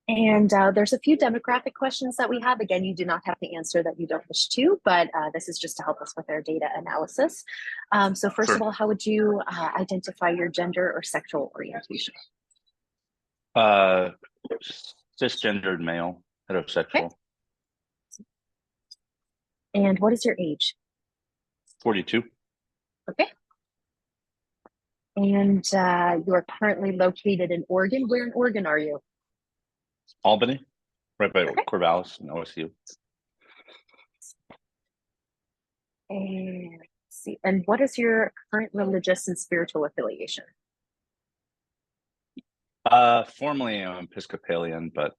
And there's a few demographic questions that we have. Again, you do not have to answer that you don't wish to, but this is just to help us with our data analysis. So first of Sure. all, how would you identify your gender or sexual orientation? Uh, Cisgendered male, Okay. heterosexual, And what is your age? 42, Okay. And you are currently located in Oregon. Where in Oregon are you? Albany, right by Okay. Corvallis and OSU. And let's see. And what is your current religious and spiritual affiliation? Formerly I'm Episcopalian, but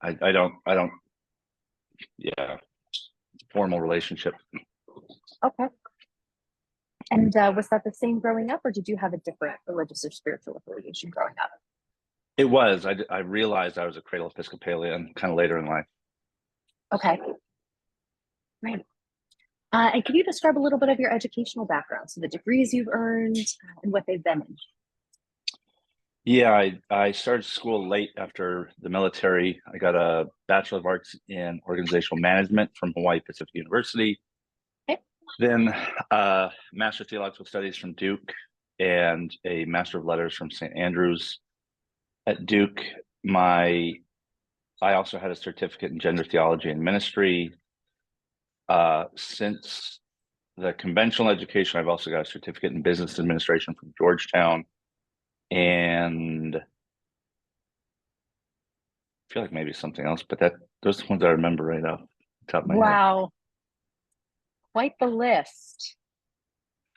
I don't, yeah, formal relationship. Okay. And was that the same growing up, or did you have a different religious or spiritual affiliation growing up? It was, I realized I was a cradle Episcopalian kind of later in life. Okay. Right. And can you describe a little bit of your educational background, so the degrees you've earned and what they've been in? Yeah, I started school late after the military. I got a Bachelor of Arts in Organizational Management from Hawaii Pacific University. Okay. Then Master of Theological Studies from Duke and a Master of Letters from St. Andrews at Duke. I also had a certificate in gender theology and ministry. Since the conventional education, I've also got a certificate in business administration from Georgetown. And I feel like maybe something else, but those are the ones I remember right off the top of my head. Wow, quite the list.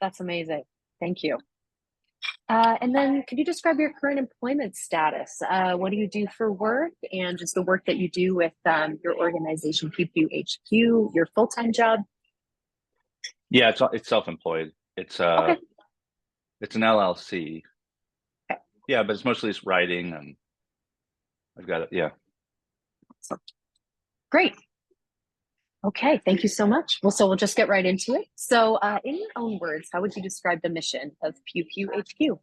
That's amazing. Thank you. And then could you describe your current employment status? What do you do for work and just the work that you do with your organization, PQHQ, your full-time job? Yeah, it's self-employed. Okay. It's an LLC. Okay. Yeah, but it's mostly just writing and I've got it. Yeah. Great. Okay, thank you so much. Well, so we'll just get right into it. So, in your own words, how would you describe the mission of PQHQ?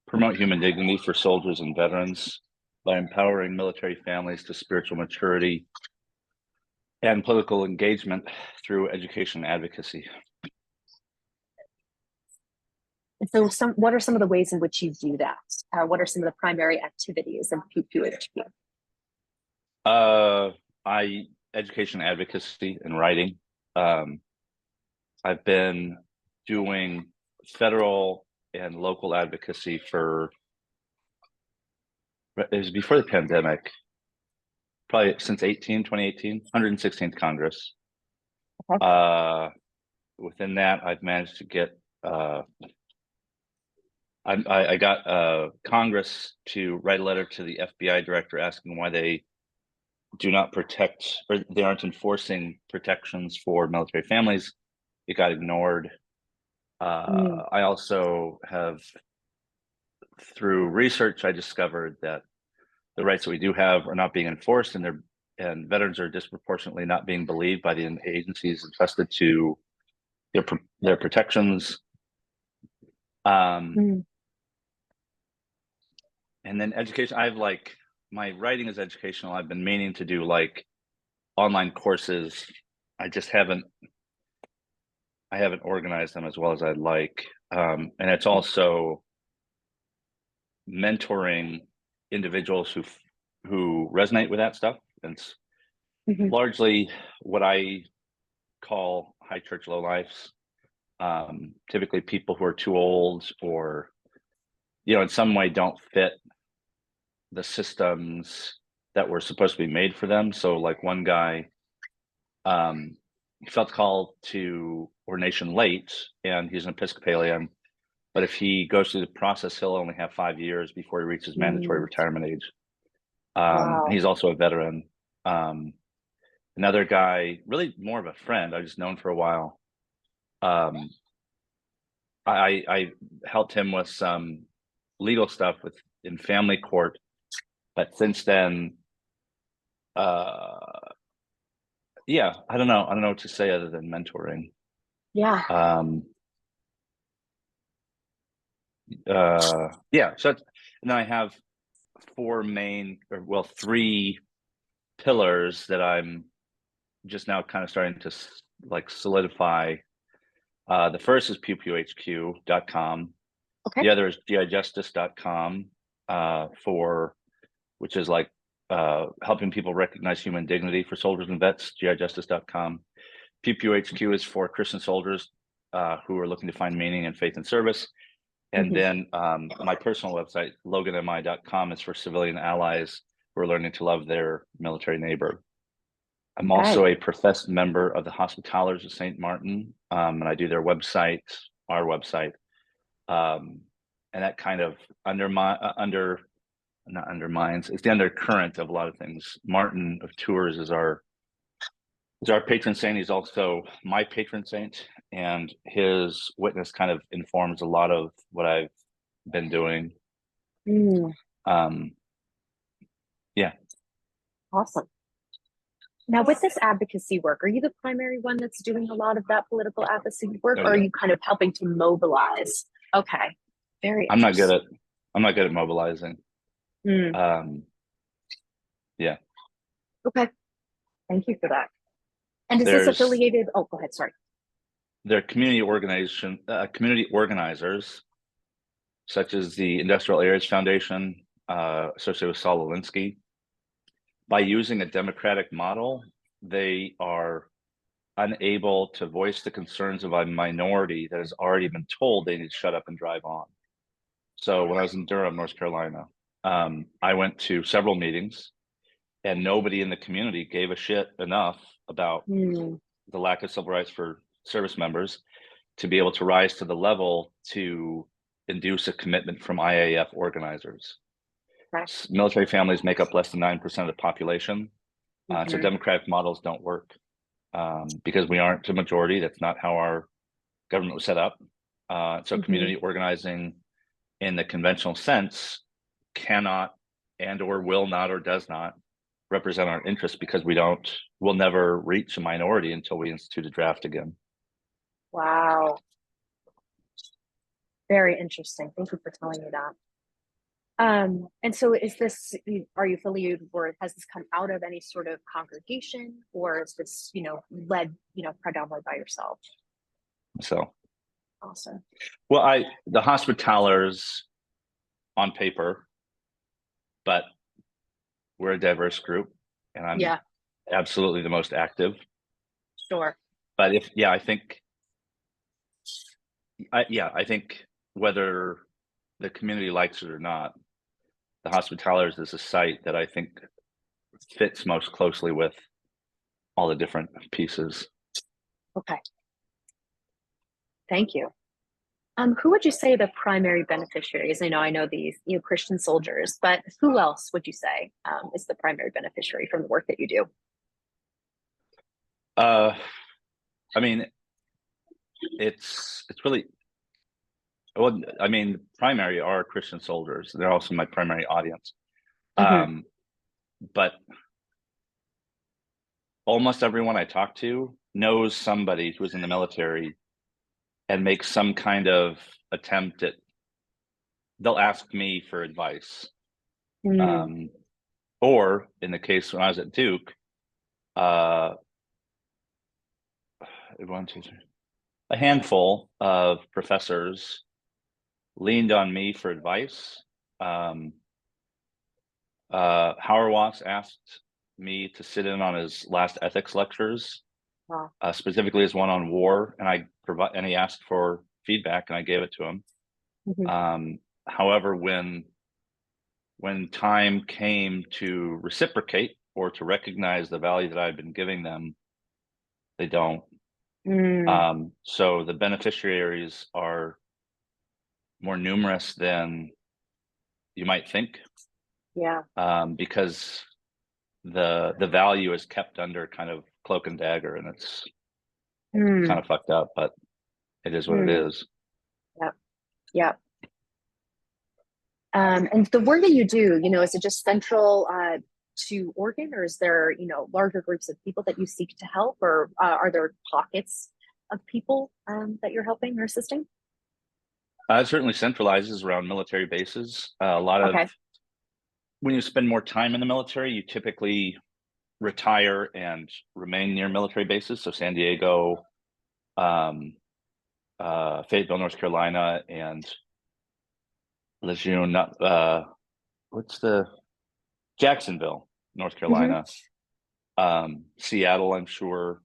Promote human dignity for soldiers and veterans by empowering military families to spiritual maturity and political engagement through education and advocacy. And so, what are some of the ways in which you do that? What are some of the primary activities of PQHQ? I education advocacy and writing. Um, I've been doing federal and local advocacy for it was before the pandemic, probably since 2018, 116th Congress. Okay. Within that, I've managed to get I got Congress to write a letter to the FBI director asking why they do not protect or they aren't enforcing protections for military families. It got ignored. Mm. I also have, through research, I discovered that the rights that we do have are not being enforced, and veterans are disproportionately not being believed by the agencies entrusted to their protections. Mm. And then education. My writing is educational. I've been meaning to do like online courses. I just haven't. I haven't organized them as well as I'd like. And it's also mentoring individuals who resonate with that stuff. And it's Mhm. largely what I call high church lowlifes. Typically people who are too old or, in some way don't fit the systems that were supposed to be made for them. So like one guy, he felt called to ordination late and he's an Episcopalian, but if he goes through the process, he'll only have 5 years before he reaches mandatory Mm. retirement age. Wow. He's also a veteran. Another guy, really more of a friend I've just known for a while. I helped him with some legal stuff in family court, but since then, yeah, I don't know. I don't know what to say other than mentoring. Yeah. Um, yeah. And then I have three pillars that I'm just now kind of starting to like solidify. The first is pewpewhq.com. Okay. The other is gijustice.com, which is like helping people recognize human dignity for soldiers and vets, gijustice.com. PPOHQ is for Christian soldiers who are looking to find meaning and faith in service. And then my personal website, loganmi.com, is for civilian allies who are learning to love their military neighbor. I'm Okay. also a professed member of the Hospitallers of St. Martin, and I do their website, our website. And that kind of not undermines, it's the undercurrent of a lot of things. Martin of Tours is our patron saint. He's also my patron saint, and his witness kind of informs a lot of what I've been doing. Mm, Yeah. awesome. Now, with this advocacy work, are you the primary one that's doing a lot of that political advocacy work, Oh or are yeah. you kind of helping to mobilize? Okay. Very I'm not good interesting. at mobilizing. Mm, Yeah. okay. Thank you for that. And is this There's affiliated? Oh, go ahead. Sorry. there are community organizers, such as the Industrial Areas Foundation, associated with Saul Alinsky. By using a democratic model, they are unable to voice the concerns of a minority that has already been told they need to shut up and drive on. So when I was in Durham, North Carolina, I went to several meetings, and nobody in the community gave a shit enough about Mm, the lack of civil rights for service members to be able to rise to the level to induce a commitment from IAF organizers. okay. Military families make up less than 9% of the population. So Mhm, democratic models don't work because we aren't a majority. That's not how our government was set up. So mhm. community organizing in the conventional sense cannot and or will not or does not represent our interests because we'll never reach a minority until we institute a draft again. Wow. Very interesting. Thank you for telling me that. And so is this, are you affiliated, or has this come out of any sort of congregation, or is this, led, predominantly by yourself? So, Awesome. well, the Hospitallers on paper, but we're a diverse group, and I'm Yeah, absolutely the most active. sure. But I think whether the community likes it or not, the Hospitallers is a site that I think fits most closely with all the different pieces. Okay. Thank you. Who would you say the primary beneficiaries? I know these, Christian soldiers, but who else would you say is the primary beneficiary from the work that you do? Uh, I mean, it's really well. I mean, primary are Christian soldiers. They're also my primary audience. Hmm. Um, but almost everyone I talk to knows somebody who's in the military and makes some kind of attempt at. They'll ask me for advice. Mm, Um, or in the case when I was at Duke, uh, one, two, three, a handful of professors leaned on me for advice. Um, Howard Watts asked me to sit in on his last ethics lectures, wow. specifically his one on war, and he asked for feedback, and I gave it to him. Hmm. However, when time came to reciprocate or to recognize the value that I've been giving them, they don't. Mm, So the beneficiaries are more numerous than you might think, yeah. because the value is kept under kind of cloak and dagger, and it's kind Mm, of fucked up, but it is what it mm, is. yeah. Yeah. And the work that you do, is it just central to Oregon, or is there, larger groups of people that you seek to help, or are there pockets of people that you're helping or assisting? It certainly centralizes around military bases. A lot of Okay. when you spend more time in the military, you typically retire and remain near military bases. So San Diego, um, Fayetteville, North Carolina, and Lejeune, what's the Jacksonville, North Hmm. Carolina, Seattle, I'm sure.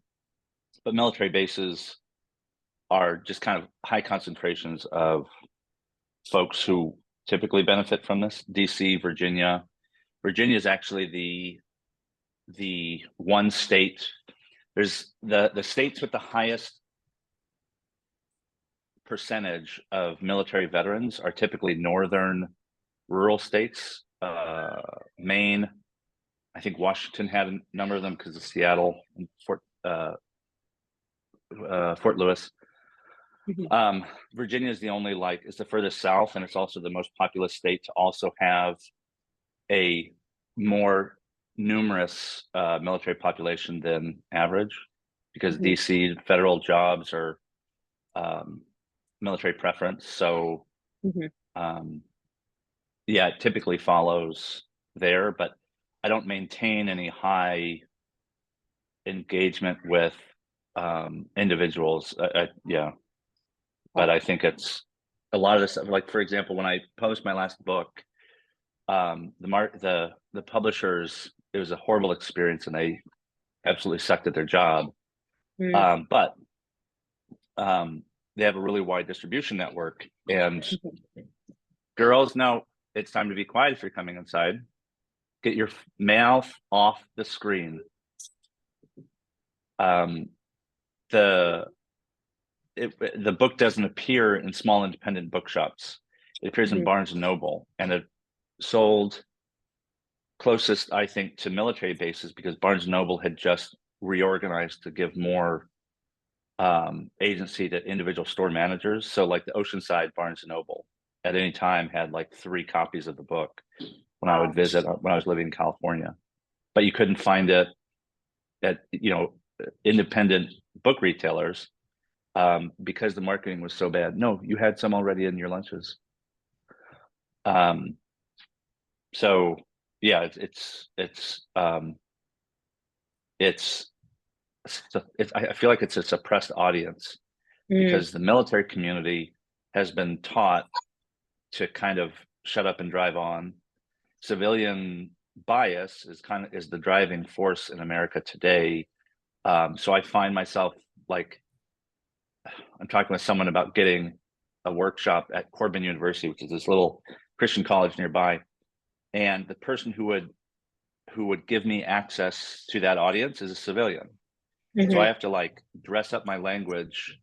But military bases are just kind of high concentrations of folks who typically benefit from this. DC, Virginia. Virginia is actually the one state. There's the states with the highest percentage of military veterans are typically northern rural states. Maine, I think Washington had a number of them because of Seattle and Fort Lewis. Hmm. Virginia is the only it's the furthest south, and it's also the most populous state to also have a more numerous military population than average, because Hmm. DC federal jobs are military preference. So Hmm. um, yeah, it typically follows there, but I don't maintain any high engagement with individuals. Yeah, but I think it's a lot of this stuff. Like, for example, when I published my last book, the publishers, it was a horrible experience, and they absolutely sucked at their job. Hmm. But they have a really wide distribution network, and girls, now it's time to be quiet if you're coming inside. Get your mouth off the screen. Um, the the book doesn't appear in small independent bookshops. It appears in Hmm. Barnes and Noble, and it sold closest, I think, to military bases because Barnes and Noble had just reorganized to give more agency to individual store managers. So, like the Oceanside Barnes and Noble, at any time had like 3 copies of the book when I would Wow. visit when I was living in California. But you couldn't find it at independent book retailers because the marketing was so bad. No, you had some already in your lunches. Um, so yeah, it's I feel like it's a suppressed audience Mm. because the military community has been taught to kind of shut up and drive on. Civilian bias is the driving force in America today. So I find myself like I'm talking with someone about getting a workshop at Corbin University, which is this little Christian college nearby, and the person who would give me access to that audience is a civilian. So I Hmm. have to like dress up my language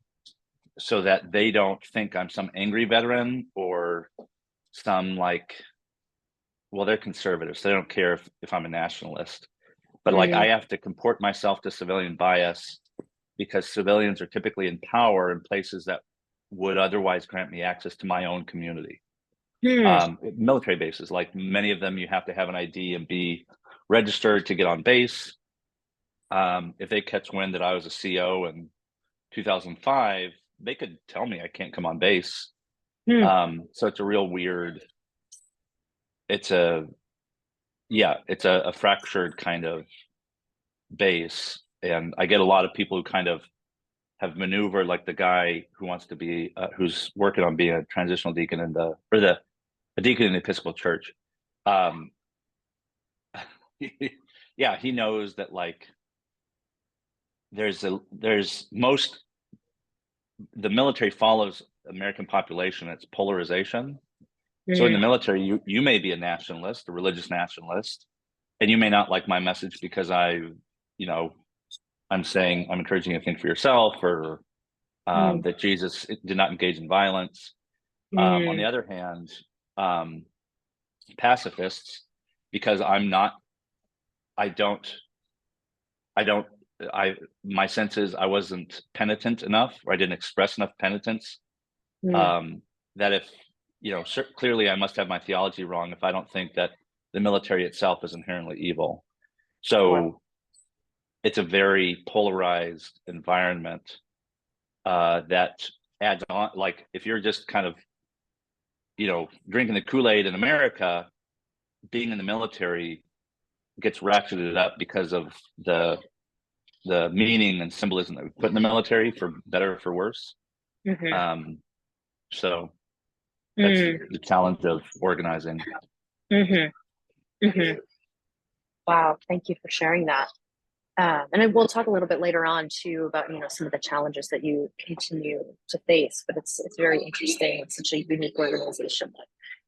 so that they don't think I'm some angry veteran or some like, well, they're conservative, so they don't care if I'm a nationalist. But like Mm. I have to comport myself to civilian bias because civilians are typically in power in places that would otherwise grant me access to my own community. Hmm. Military bases, like many of them, you have to have an ID and be registered to get on base. If they catch wind that I was a CO in 2005, they could tell me I can't come on base. Hmm. So it's a real weird. It's a yeah, it's a fractured kind of base, and I get a lot of people who kind of have maneuvered, like the guy who wants to be who's working on being a transitional deacon in the or the a deacon in the Episcopal Church. Um, yeah, he knows that like there's most the military follows American population, it's polarization. So in the Hmm. military, you may be a nationalist, a religious nationalist, and you may not like my message because you know, I'm saying I'm encouraging you to think for yourself, or Hmm. that Jesus did not engage in violence. On the Hmm. other hand, um, pacifists, because I'm not, I don't, I don't, I my sense is I wasn't penitent enough, or I didn't express enough penitence. Hmm. Um, that if clearly I must have my theology wrong if I don't think that the military itself is inherently evil. Wow. So it's a very polarized environment that adds on. Like if you're just kind of drinking the Kool-Aid in America, being in the military gets ratcheted up because of the meaning and symbolism that we put in the military, for better or for worse. Mm-hmm. So that's Mm, the challenge of organizing. mm-hmm. Mm-hmm. Wow, thank you for sharing that. And then we'll talk a little bit later on too about some of the challenges that you continue to face. But it's very interesting. It's such a unique organization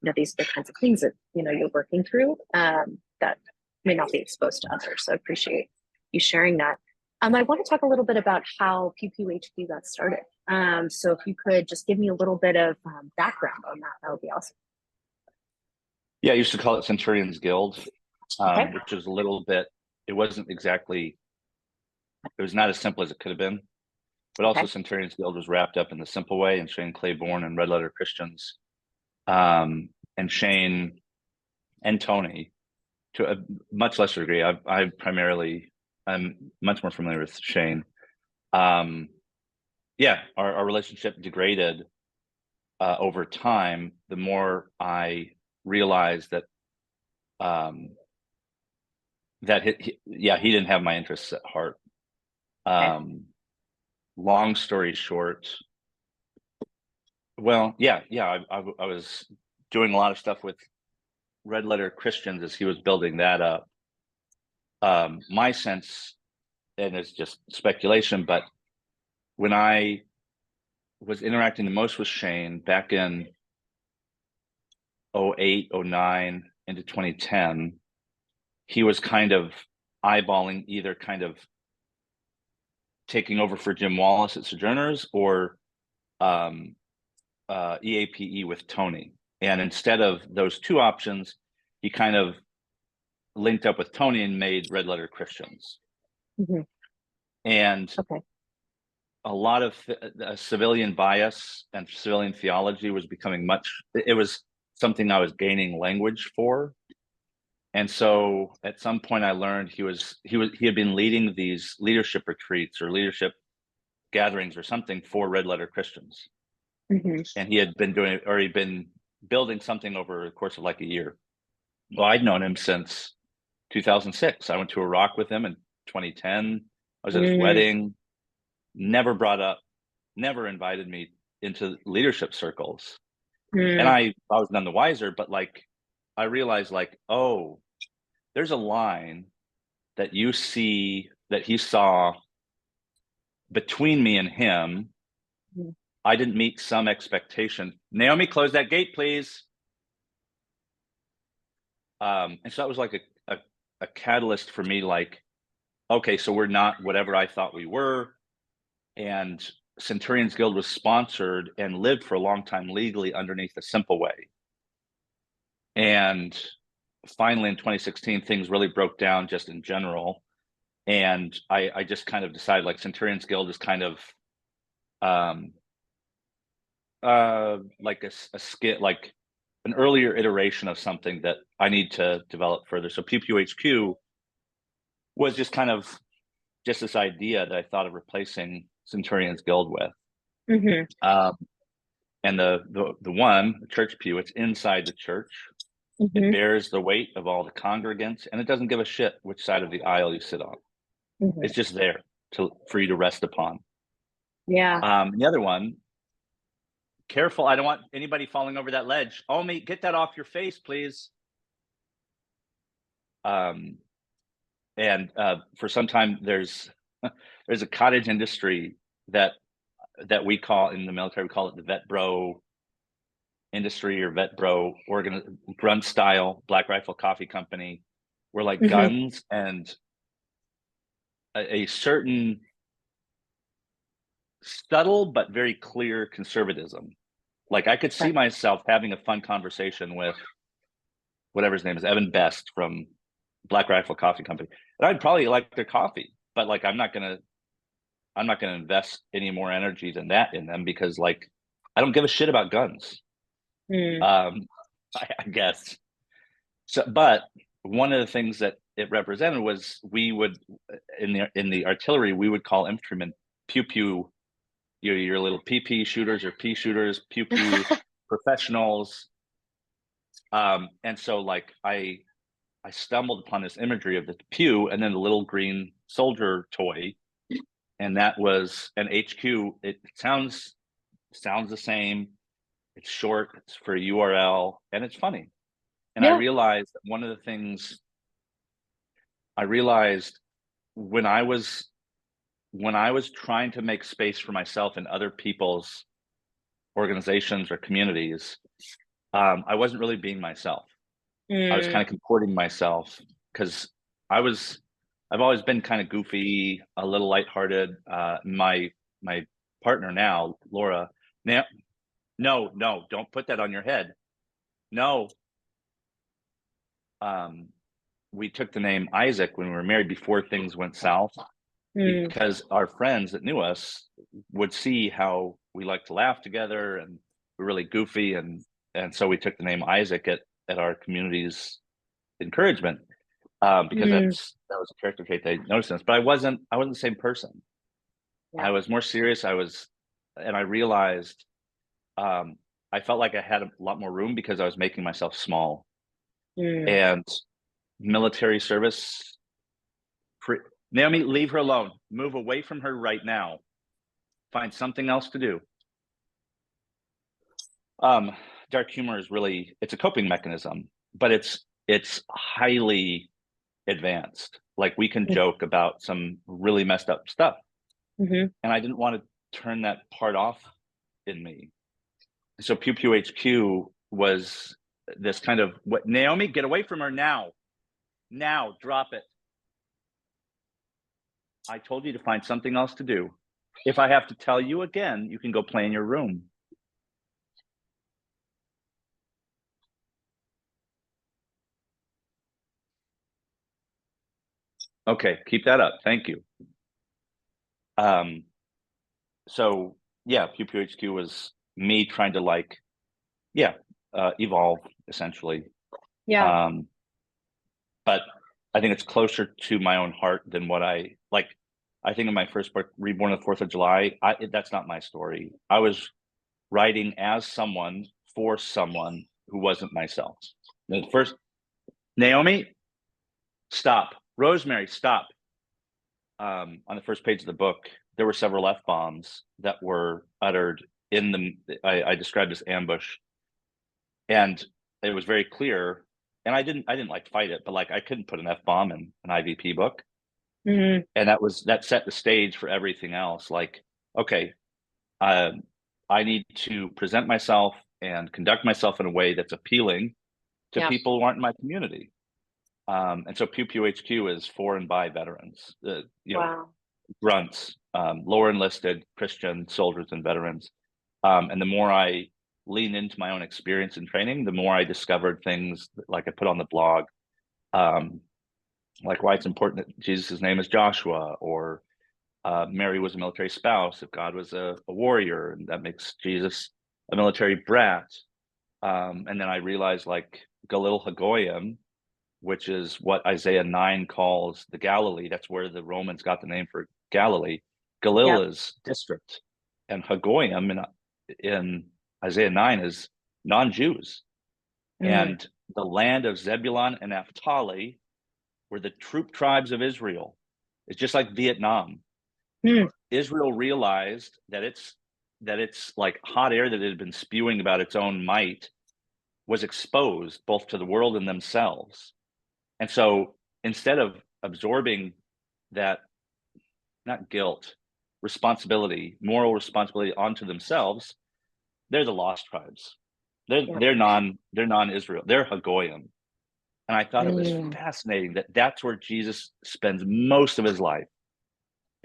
that these are the kinds of things that you're working through that may not be exposed to others. So I appreciate you sharing that. I want to talk a little bit about how PPHQ got started. So if you could just give me a little bit of background on that, that would be awesome. Yeah, I used to call it Centurions Guild, Okay. which is a little bit. It wasn't exactly. It was not as simple as it could have been. But also, Okay. Centurions Guild was wrapped up in the simple way, and Shane Claiborne and Red Letter Christians, and Shane and Tony, to a much lesser degree. I'm much more familiar with Shane. Yeah, our relationship degraded over time. The more I realized that he didn't have my interests at heart. Okay. Long story short, well, I was doing a lot of stuff with Red Letter Christians as he was building that up. My sense, and it's just speculation, but when I was interacting the most with Shane back in 08, 09 into 2010, he was kind of eyeballing either kind of taking over for Jim Wallace at Sojourners or EAPE with Tony. And instead of those two options, he kind of linked up with Tony and made Red Letter Christians. Mm-hmm. And Okay. a lot of civilian bias and civilian theology was becoming it was something I was gaining language for. And so at some point I learned he had been leading these leadership retreats or leadership gatherings or something for Red Letter Christians. Mm-hmm. And he had been doing it, or he'd been building something over the course of like a year. Well, I'd known him since 2006. I went to Iraq with him in 2010. I was at his Mm-hmm. wedding. Never invited me into leadership circles. And I was none the wiser, but like I realized like, oh, there's a line that he saw between me and him. Mm-hmm. I didn't meet some expectation. Naomi, close that gate, please. And so that was like a catalyst for me, like, okay, so we're not whatever I thought we were. And Centurions Guild was sponsored and lived for a long time legally underneath the simple way. And finally in 2016, things really broke down just in general. And I just kind of decided like Centurions Guild is kind of like a skit, like an earlier iteration of something that I need to develop further. So PPHQ was just kind of just this idea that I thought of replacing Centurions Guild with. Mm-hmm. And the church pew, it's inside the church. It Mm-hmm. bears the weight of all the congregants, and it doesn't give a shit which side of the aisle you sit on. Mm-hmm. It's just there for you to rest upon. Yeah. The other one, careful, I don't want anybody falling over that ledge. Omi, get that off your face, please. And for some time, there's a cottage industry that we call in the military, we call it the vet bro industry or vet bro grunt style Black Rifle Coffee Company, where like Mm-hmm. guns and a certain subtle but very clear conservatism. Like I could see Okay. myself having a fun conversation with whatever his name is, Evan Best from Black Rifle Coffee Company, and I'd probably like their coffee, but like I'm not gonna invest any more energy than that in them because like I don't give a shit about guns. Mm-hmm. Um, I guess so. But one of the things that it represented was we would in the artillery we would call infantrymen pew pew, your little PP shooters or P shooters, pew pew professionals. And so like I I stumbled upon this imagery of the pew and then the little green soldier toy, and that was an HQ. It sounds the same. It's short. It's for a URL, and it's funny. And I Yeah. realized that one of the things I realized when I was trying to make space for myself in other people's organizations or communities, I wasn't really being myself. I was kind Mm. of comporting myself because I was I've always been kind of goofy, a little lighthearted. My partner now, Laura, now no, don't put that on your head. No. Um, we took the name Isaac when we were married before things went south Mm. because our friends that knew us would see how we like to laugh together and we're really goofy and so we took the name Isaac at our community's encouragement because that Mm. was a character trait they noticed in us. But I wasn't the same person. Yeah. I was more serious. And I realized um, I felt like I had a lot more room because I was making myself small. Mm. And military service, Naomi, leave her alone. Move away from her right now. Find something else to do. Um, Dark humor is really it's a coping mechanism, but it's highly advanced. Like we can joke about some really messed up stuff, Mm-hmm. and I didn't want to turn that part off in me. So Pew Pew HQ was this kind of what Naomi, get away from her now. Now, drop it. I told you to find something else to do. If I have to tell you again, you can go play in your room. Okay, keep that up. Thank you. Um, so yeah, Pew Pew HQ was me trying to yeah, evolve essentially. Yeah. Um, but I think it's closer to my own heart than what I like. I think in my first book, Reborn on the 4th of July, that's not my story. I was writing as someone for someone who wasn't myself. The first, Naomi, stop. Rosemary, stop. On the first page of the book, there were several F bombs that were uttered in I described as ambush, and it was very clear. And I didn't like fight it, but like I couldn't put an F bomb in an IVP book, Mm-hmm. and that set the stage for everything else. Like, okay, uh, I need to present myself and conduct myself in a way that's appealing to Yeah. people who aren't in my community. And so Pew Pew HQ is for and by veterans, Wow. grunts, lower enlisted Christian soldiers and veterans. And the more I leaned into my own experience and training, the more I discovered things like I put on the blog, um, like why it's important that Jesus' name is Joshua, or Mary was a military spouse, if God was a warrior, and that makes Jesus a military brat. And then I realized like Galil Hagoyim, which is what Isaiah 9 calls the Galilee. That's where the Romans got the name for Galilee. Yeah. Galil is district, and Hagoyim in Isaiah 9 is non-Jews. Mm. And the land of Zebulun and Naphtali were the troop tribes of Israel. It's just like Vietnam. Mm. Israel realized that it's like hot air that it had been spewing about its own might was exposed both to the world and themselves. And so instead of absorbing that, not guilt, responsibility, moral responsibility onto themselves, they're the lost tribes. Yeah. They're non-Israel. They're Hagoyim. And I thought it was Mm. fascinating that that's where Jesus spends most of his life,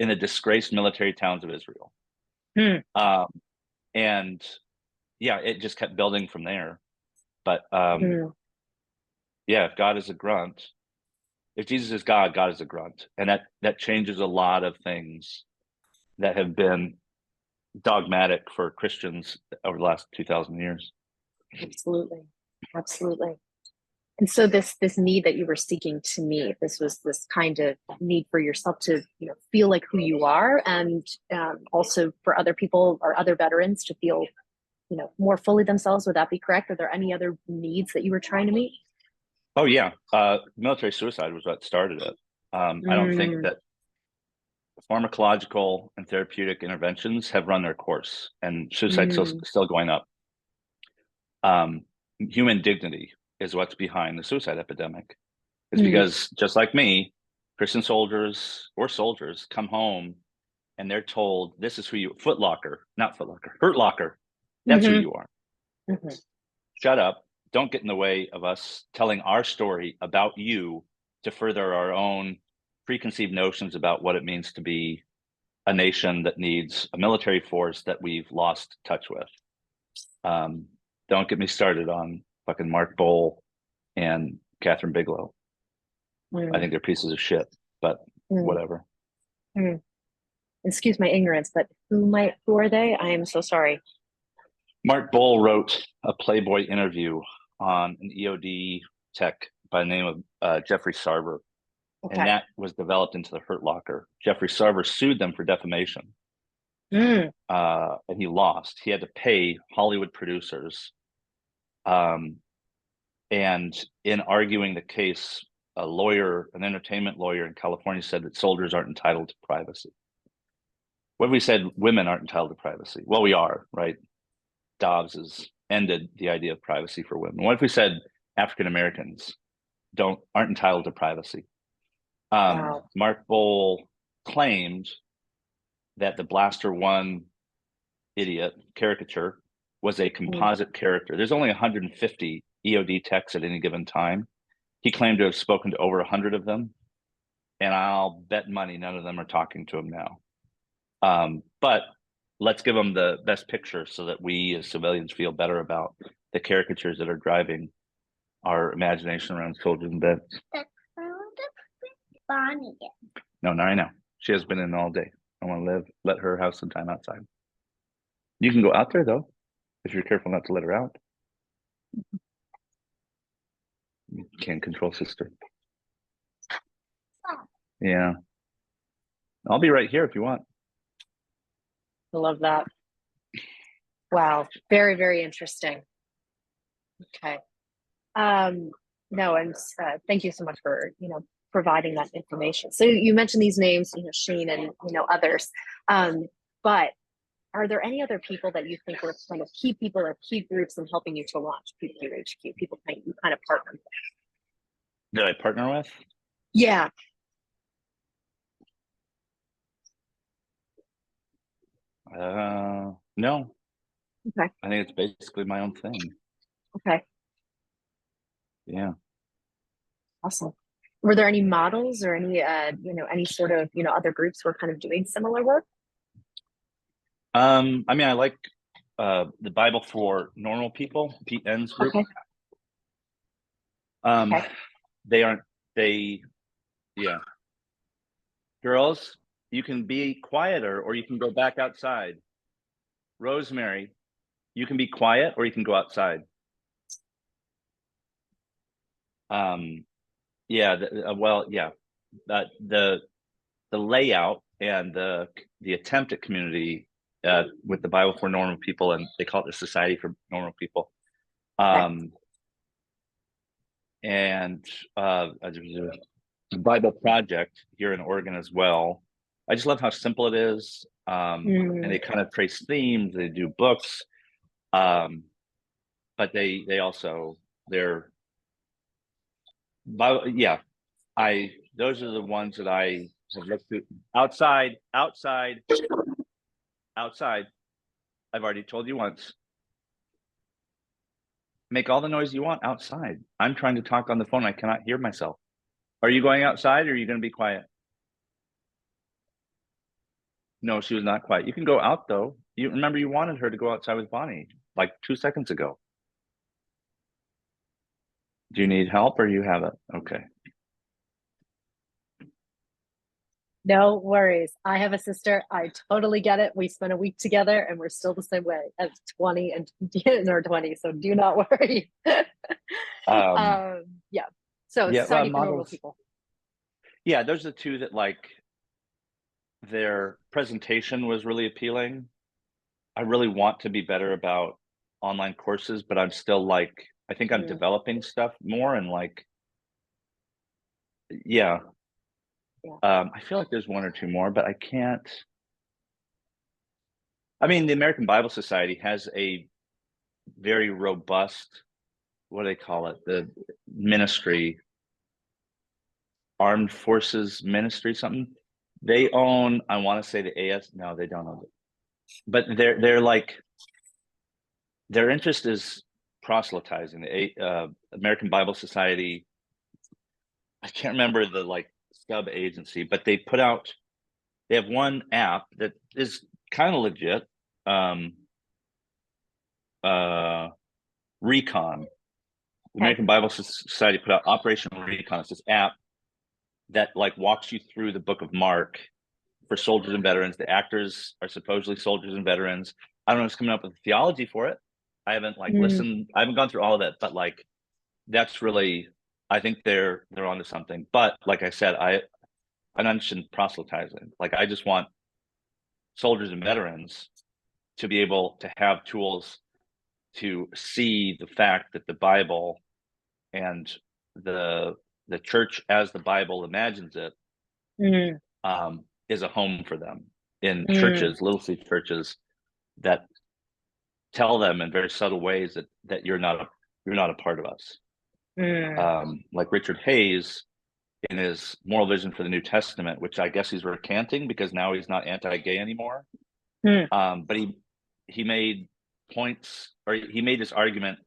in the disgraced military towns of Israel. Mm. Um, and yeah, it just kept building from there. But Mm. yeah, if God is a grunt, if Jesus is God, God is a grunt, and that changes a lot of things that have been dogmatic for Christians over the last 2,000 years. Absolutely. Absolutely. And so this need that you were seeking to meet, this was this kind of need for yourself to, feel like who you are, and also for other people or other veterans to feel, more fully themselves. Would that be correct? Are there any other needs that you were trying to meet? Oh yeah, military suicide was what started it. I don't think Mm, that pharmacological and therapeutic interventions have run their course, and suicide's mm, still going up. Um, Human dignity is what's behind the suicide epidemic. Is mm, because just like me, Christian soldiers or soldiers come home and they're told this is who you Foot Locker, not Foot Locker, Hurt Locker. That's who hmm you are. hmm Shut up. Don't get in the way of us telling our story about you to further our own preconceived notions about what it means to be a nation that needs a military force that we've lost touch with. Um, don't get me started on fucking Mark Bowl and Catherine Bigelow. I mm, think they're pieces of shit, but mm, whatever. mm. Excuse my ignorance, but who are they? I am so sorry. Mark Bowl wrote a Playboy interview on an EOD tech by the name of Jeffrey Sarver, and Okay. that was developed into the Hurt Locker. Jeffrey Sarver sued them for defamation, Mm, and he lost. He had to pay Hollywood producers, um, and in arguing the case, a lawyer, an entertainment lawyer in California, said that soldiers aren't entitled to privacy. What if we said women aren't entitled to privacy? Well, we are, right? Dobbs has ended the idea of privacy for women. What if we said African Americans aren't entitled to privacy? wow. Mark Bowl claimed that the Blaster One idiot caricature was a Mm, composite character. There's only 150 EOD techs at any given time. He claimed to have spoken to over 100 of them, and I'll bet money none of them are talking to him now. But let's give them the best picture so that we as civilians feel better about the caricatures that are driving our imagination around soldiers and vets. No, not right now. She has been in all day. I want to let her have some time outside. You can go out there though, if you're careful not to let her out. You can't control sister. Yeah. I'll be right here if you want. I love that. Wow. Very, very interesting. Okay. Um, no, and thank you so much for, providing that information. So you mentioned these names, Sheen and, others. Um, but are there any other people that you think were kind of key people or key groups in helping you to launch PQHQ, people you kind of partner with? Did I partner with? Yeah. No. Okay. I think it's basically my own thing. Okay. Yeah. Awesome. Were there any models or any, any sort of, other groups who are kind of doing similar work? I mean, I like the Bible for Normal People, Pete N's group. Okay. Um, Okay. they aren't, they, yeah. Girls, you can be quieter or you can go back outside. Rosemary, you can be quiet or you can go outside. Um, yeah, well, yeah, the layout and the attempt at community with the Bible for Normal People, and they call it the Society for Normal People. Okay. Um, and there's a Bible Project here in Oregon as well. I just love how simple it is. And Mm, they kind of trace themes, they do books, um, but they also they're yeah, I those are the ones that I have looked to. Outside. I've already told you once. Make all the noise you want outside. I'm trying to talk on the phone. I cannot hear myself. Are you going outside or are you going to be quiet? No, she was not quiet. You can go out though. You remember you wanted her to go outside with Bonnie like 2 seconds ago. Do you need help or you have it? Okay. no worries. I have a sister. I totally get it. We spent a week together and we're still the same way at 20 and in our 20s. So do not worry. Um, Yeah. So yeah, Society for Normal models. People. Yeah, those are the two that like their presentation was really appealing. I really want to be better about online courses, but I'm still like, I think I'm Mm, developing stuff more and like Yeah. Yeah. I feel like there's one or two more, but I can't. I mean, the American Bible Society has a very robust, what do they call it? The ministry, Armed Forces Ministry, something. They own, I want to say the AS. No, they don't own it. But they're like their interest is proselytizing. The American Bible Society, I can't remember the like sub agency, but they have one app that is kind of legit. Um, uh, Recon, the Okay. American Bible Society put out Operational Recon. It's this app that like walks you through the book of Mark for soldiers and veterans. The actors are supposedly soldiers and veterans. I don't know who's coming up with theology for it. I haven't like Mm, listened. I haven't gone through all of that, but like that's really, I think they're onto something. But like I said, I mentioned proselytizing. Like I just want soldiers and veterans to be able to have tools to see the fact that the Bible and the the church as the Bible imagines it mm, is a home for them in mm, churches, little c churches that tell them in very subtle ways that you're not a part of us. mm, Like Richard Hayes in his moral vision for the New Testament, which I guess he's recanting because now he's not anti-gay anymore. mm, But he made points, or he made this argument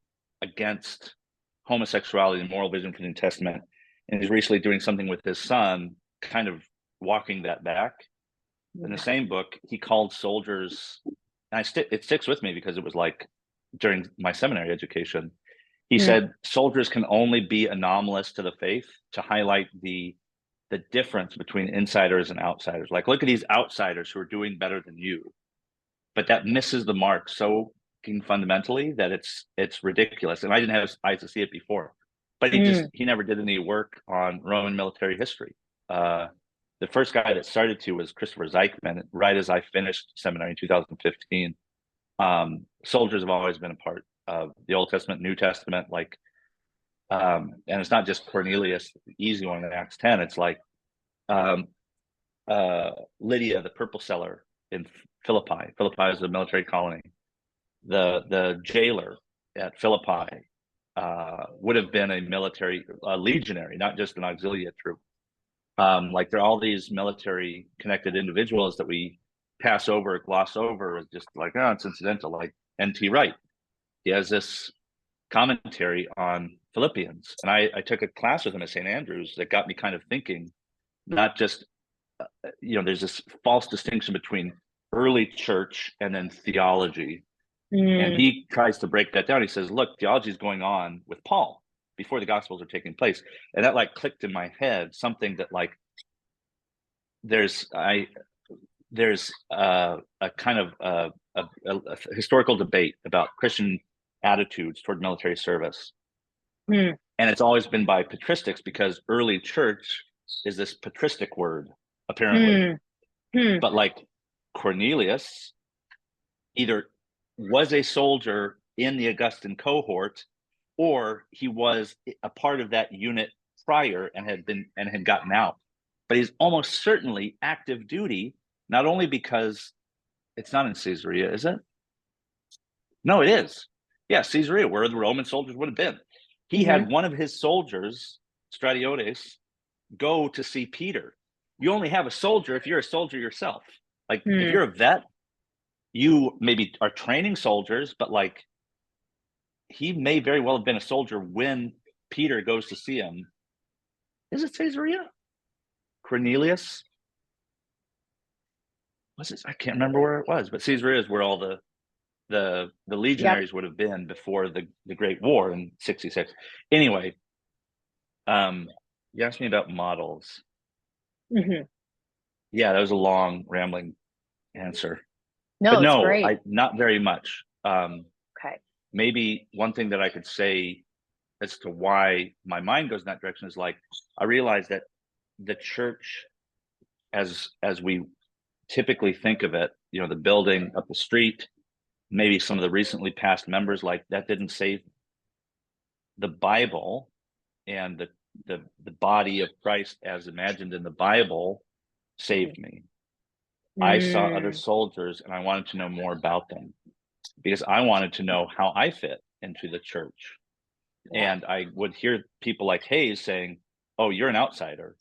against homosexuality and moral vision for the New Testament, and he's recently doing something with his son, kind of walking that back. In the yeah. same book, he called soldiers, and it sticks with me because it was like during my seminary education. He Mm, said soldiers can only be anomalous to the faith to highlight the difference between insiders and outsiders. Like, look at these outsiders who are doing better than you, but that misses the mark so fundamentally that it's ridiculous. And I didn't have eyes to see it before, but mm, he never did any work on Roman military history. Uh, the first guy that started to was Christopher Zeichmann, right as I finished seminary in 2015. Soldiers have always been a part of the Old Testament, New Testament, like, and it's not just Cornelius, the easy one in Acts 10. It's like um, Lydia, the purple seller in Philippi. Philippi is a military colony. The jailer at Philippi would have been a military legionary, not just an auxiliary troop. Like there are all these military connected individuals that we pass over, gloss over, just like, oh, it's incidental. Like N.T. Wright, he has this commentary on Philippians, and I took a class with him at St. Andrews that got me kind of thinking, not just there's this false distinction between early church and then theology, and mm, he tries to break that down. He says, look, theology is going on with Paul before the gospels are taking place. And that like clicked in my head, something that like there's I there's a kind of a historical debate about Christian attitudes toward military service. mm, And it's always been by patristics because early church is this patristic word, apparently. mm, mm, But like Cornelius either was a soldier in the Augustan cohort or he was a part of that unit prior and had gotten out. But he's almost certainly active duty, not only because it's not in Caesarea, is it? No, it is. Yeah, Caesarea, where the Roman soldiers would have been. He mhm, had one of his soldiers, Stratiotes, go to see Peter. You only have a soldier if you're a soldier yourself. Like if mm, you're a vet, you maybe are training soldiers, but like he may very well have been a soldier when Peter goes to see him. Is it Caesarea? Cornelius? Was it? I can't remember where it was, but Caesarea is where all the yep, legionaries would have been before the Great War in 66. Anyway, you asked me about models. mhm. Yeah, that was a long, rambling answer. But No, it's no, great. I not very much. Okay. Maybe one thing that I could say as to why my mind goes in that direction is like I realize that the church, as we typically think of it, the building up the street, maybe some of the recently passed members, like that didn't save the Bible and the body of Christ as imagined in the Bible saved me. I saw other Mm, soldiers and I wanted to know more about them because I wanted to know how I fit into the church. yeah. And I would hear people like Hayes saying, "Oh, you're an outsider,"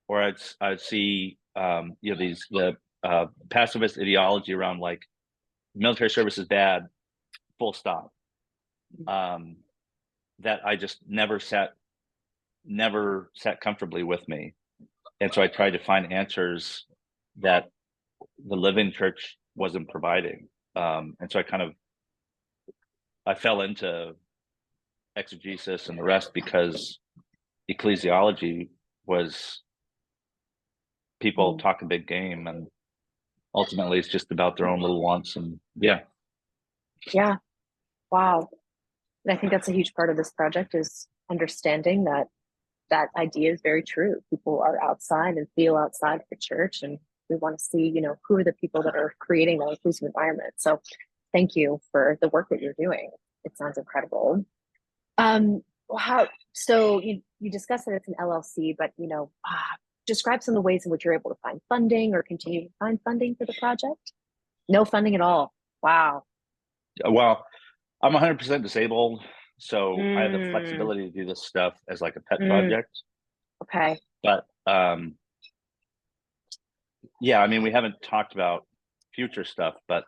or I'd see these the pacifist ideology around like military service is bad, full stop. Um, that I just never sat comfortably with me, and so I tried to find answers that the living church wasn't providing. And so I fell into exegesis and the rest because ecclesiology was people Mm, talk a big game, and ultimately it's just about their own little wants. And yeah. yeah. Wow. And I think that's a huge part of this project is understanding that that idea is very true. People are outside and feel outside of the church, and we want to see, who are the people that are creating that inclusive environment. So, thank you for the work that you're doing. It sounds incredible. Um, how so you discussed that it's an LLC, but describe some of the ways in which you're able to find funding or continue to find funding for the project. No funding at all. Wow. Well, I'm 100% disabled, so I have the Mm, flexibility to do this stuff as like a pet mm, project. okay. But yeah, I mean, we haven't talked about future stuff, but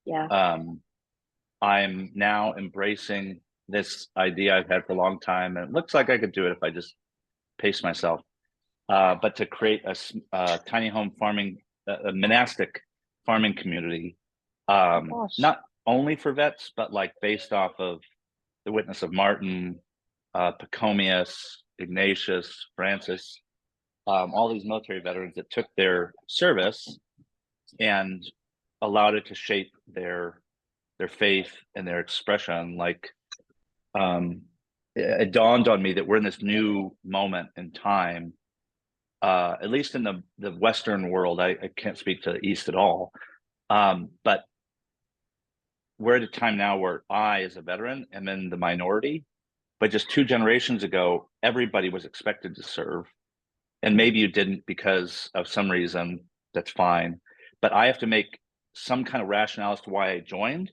Yeah. um, I'm now embracing this idea I've had for a long time, and it looks like I could do it if I just pace myself. But to create a tiny home farming, a monastic farming community, Oh gosh. not only for vets, but like based off of the witness of Martin, Pachomius, Ignatius, Francis, all these military veterans that took their service and allowed it to shape their faith and their expression. Like it dawned on me that we're in this new moment in time, at least in the Western world. I can't speak to the East at all, but we're at a time now where I, as a veteran, am in the minority. But just 2 generations ago, everybody was expected to serve, and Mm, maybe you didn't because of some reason. That's fine, but I have to make some kind of rationale as to why I joined.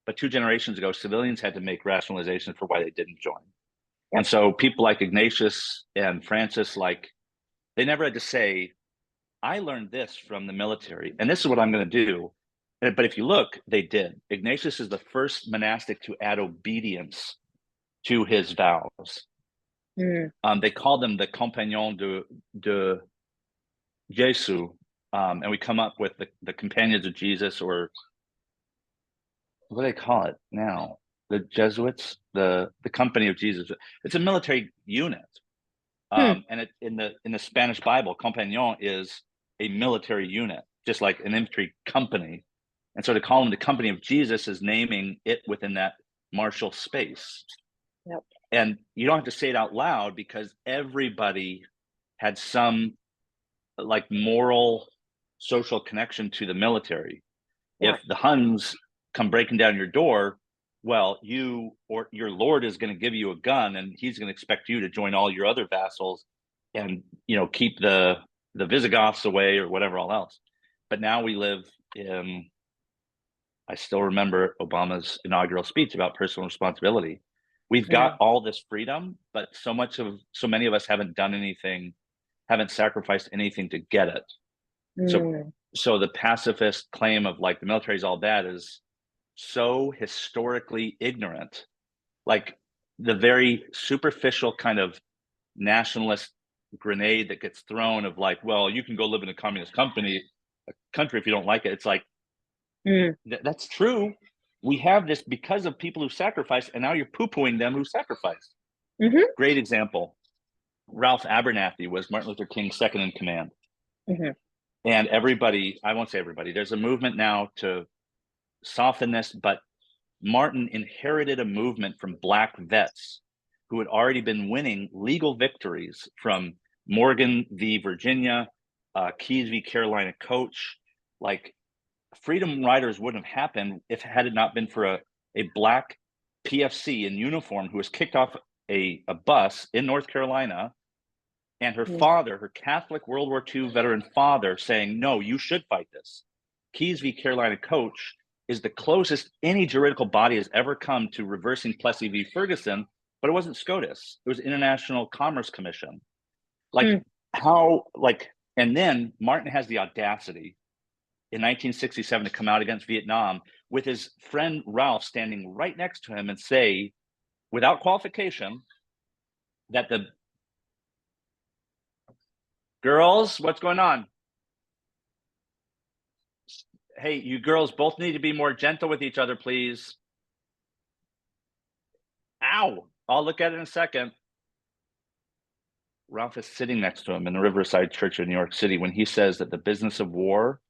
But 2 generations ago, civilians had to make rationalizations for why they didn't join. And yep. so people like Ignatius and Francis, like, they never had to say, I learned this from the military, and this is what I'm going to do. But if you look, they did. Ignatius is the first monastic to add obedience to his vows. Mm, They called them the Compagnons de Jésus, and we come up with the companions of Jesus, or what do they call it now? The Jesuits, the Company of Jesus. It's a military unit, hmm. and in the Spanish Bible, compagnon is a military unit, just like an infantry company. And so to call them the Company of Jesus is naming it within that martial space. Yep. And you don't have to say it out loud because everybody had some like moral social connection to the military. Yeah. If the Huns come breaking down your door, well, you or your lord is going to give you a gun, and he's going to expect you to join all your other vassals and keep the Visigoths away or whatever all else. But now we live in, I still remember Obama's inaugural speech about personal responsibility. We've got Mm, all this freedom, but so many of us haven't done anything, haven't sacrificed anything to get it. So mm, so the pacifist claim of like the military is all bad is so historically ignorant. Like the very superficial kind of nationalist grenade that gets thrown of like, well, you can go live in a communist country if you don't like it. It's like mm, that's true. We have this because of people who sacrificed, and now you're poo-pooing them who sacrificed. hmm, Great example. Ralph Abernathy was Martin Luther King's second in command. hmm. And everybody, I won't say everybody, there's a movement now to soften this, but Martin inherited a movement from Black vets who had already been winning legal victories from Morgan v. Virginia, Keys v. Carolina Coach. Like Freedom Riders wouldn't have happened if had it not been for a Black PFC in uniform who was kicked off a bus in North Carolina, and her Mm. father, her Catholic World War II veteran father, saying, "No, you should fight this." Keys v. Carolina Coach is the closest any juridical body has ever come to reversing Plessy v. Ferguson, but it wasn't SCOTUS. It was International Commerce Commission. Like Mm. how, like, and then Martin has the audacity in 1967 to come out against Vietnam with his friend Ralph standing right next to him and say, without qualification, that the girls, what's going on? Hey, you girls both need to be more gentle with each other, please. Ow. I'll look at it in a second. Ralph is sitting next to him in the Riverside Church in New York City when he says that the business of war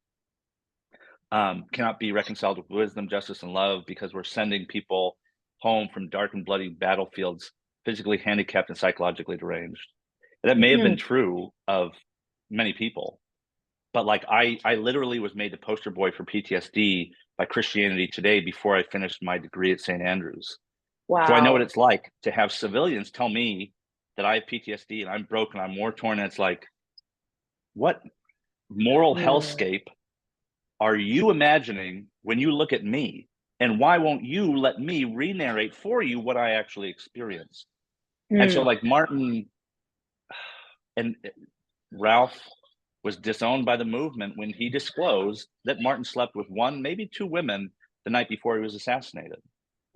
cannot be reconciled with wisdom, justice, and love because we're sending people home from dark and bloody battlefields, physically handicapped and psychologically deranged. And that may have been Mm. true of many people, but like I literally was made the poster boy for PTSD by Christianity Today before I finished my degree at St. Andrews. So I know what Wow. it's like to have civilians tell me that I have PTSD and I'm broken, I'm war torn. And it's like, what moral Mm. hellscape are you imagining when you look at me? And why won't you let me re-narrate for you what I actually experienced? And so Mm. like Martin and Ralph was disowned by the movement when he disclosed that Martin slept with one, maybe two women the night before he was assassinated.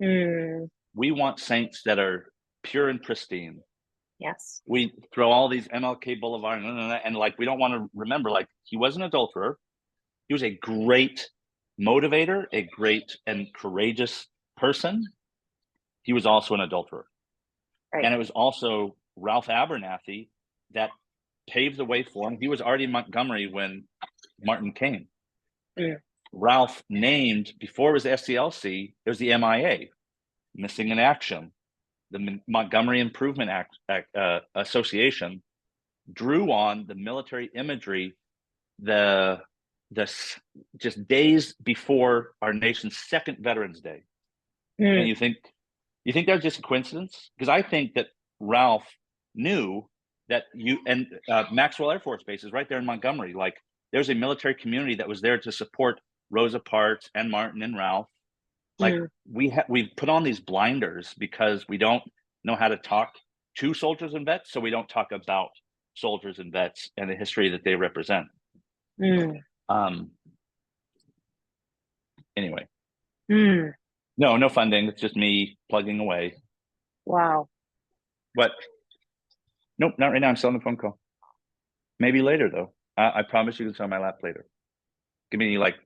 Mm. We want saints that are pure and pristine. Yes. We throw all these MLK Boulevard and like we don't want to remember like he was an adulterer. He was a great motivator, a great and courageous person. He was also an adulterer. Right. And it was also Ralph Abernathy that paved the way for him. He was already in Montgomery when Martin came. Mm. Ralph named, before it was the SCLC, it was the MIA, Missing in Action. The Montgomery Improvement Association drew on the military imagery, the just days before our nation's second Veterans Day. And Mm. you think that was just a coincidence? Because I think that Ralph knew that Maxwell Air Force Base is right there in Montgomery. Like there's a military community that was there to support Rosa Parks and Martin and Ralph. Like Mm. we've put on these blinders because we don't know how to talk to soldiers and vets, so we don't talk about soldiers and vets and the history that they represent. Mm. Um, anyway, Mm. no funding. It's just me plugging away. Wow. But nope, not right now. I'm still on the phone call. Maybe later though. I promise you can sit on my lap later. Give me like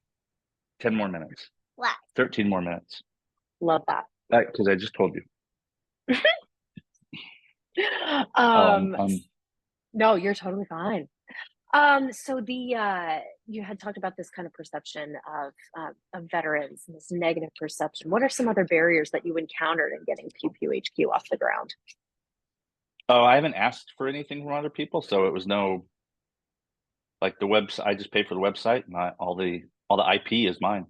10 more minutes. What? 13 more minutes. Love that. Because I just told you. Oh, Um, no, you're totally fine. So you had talked about this kind of perception of veterans and this negative perception. What are some other barriers that you encountered in getting PPHQ off the ground? I haven't asked for anything from other people, so it was no like the website. I just paid for the website, and all the IP is mine.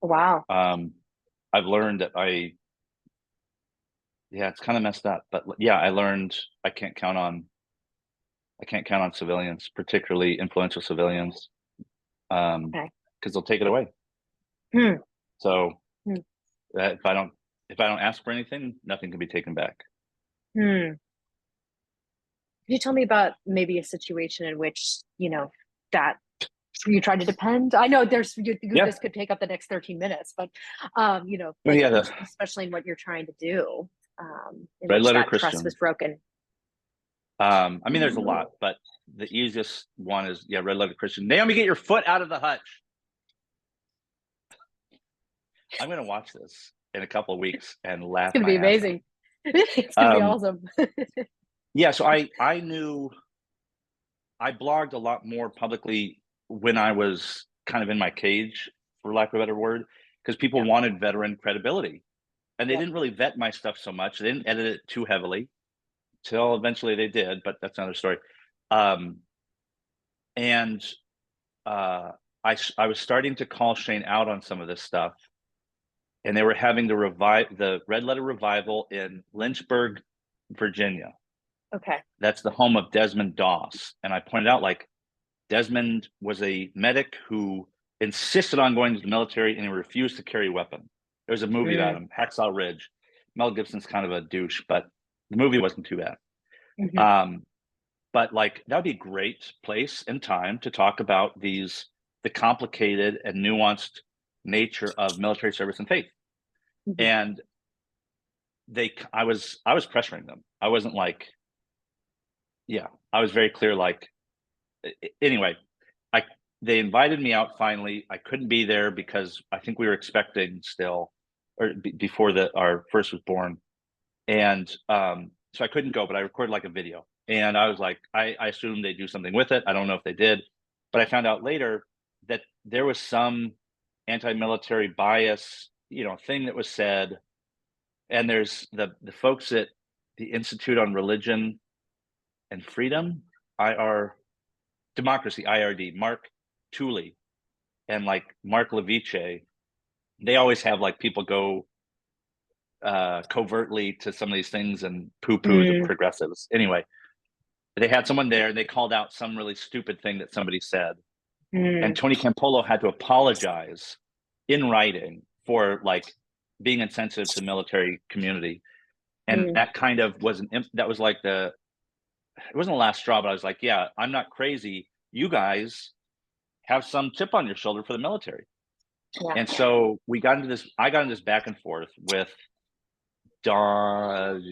Wow. I've learned that yeah, it's kind of messed up, but yeah, I learned I can't count on civilians, particularly influential civilians, Okay. because they'll take it away. Hmm. So Hmm. if I don't ask for anything, nothing can be taken back. Hmm. Can you tell me about maybe a situation in which, that you tried to depend? I know Yeah. this could take up the next 13 minutes, but, Well, like, yeah, especially in what you're trying to do, in Red which Letter that trust Christian. was broken. I mean, there's a lot, but the easiest one is Red Letter Christian. Naomi, get your foot out of the hutch. I'm gonna watch this in a couple of weeks and laugh It's going to my be ass off. amazing. It's going to be awesome. Yeah, so I knew I blogged a lot more publicly when I was kind of in my cage, for lack of a better word, because people Yep. wanted veteran credibility. And they Yep. didn't really vet my stuff so much. They didn't edit it too heavily till eventually they did, but that's another story. Um, and I was starting to call Shane out on some of this stuff, and they were having the Red Letter revival in Lynchburg, Virginia. Okay. That's the home of Desmond Doss. And I pointed out, like, Desmond was a medic who insisted on going to the military and he refused to carry a weapon. There's a movie about Mm. him, Hacksaw Ridge. Mel Gibson's kind of a douche, but the movie wasn't too bad. Hmm. But like that would be a great place and time to talk about the complicated and nuanced nature of military service and faith. Hmm. And I was pressuring them. I wasn't like, yeah, I was very clear. Like, anyway, I they invited me out finally. I couldn't be there because I think we were expecting still, or before our first was born, and so I couldn't go. But I recorded like a video, and I was like, I assumed they'd do something with it. I don't know if they did, but I found out later that there was some anti-military bias, thing that was said. And there's the folks at the Institute on Religion and Freedom, IR Democracy, IRD, Mark Tooley and like Mark Leviche. They always have like people go covertly to some of these things and poo-poo the Mm. progressives. Anyway, they had someone there and they called out some really stupid thing that somebody said. And Mm. Tony Campolo had to apologize in writing for like being insensitive to the military community. And Mm. that kind of that was like it wasn't the last straw, but I was like, yeah, I'm not crazy. You guys have some chip on your shoulder for the military. Yeah. And so I got into this back and forth with Don,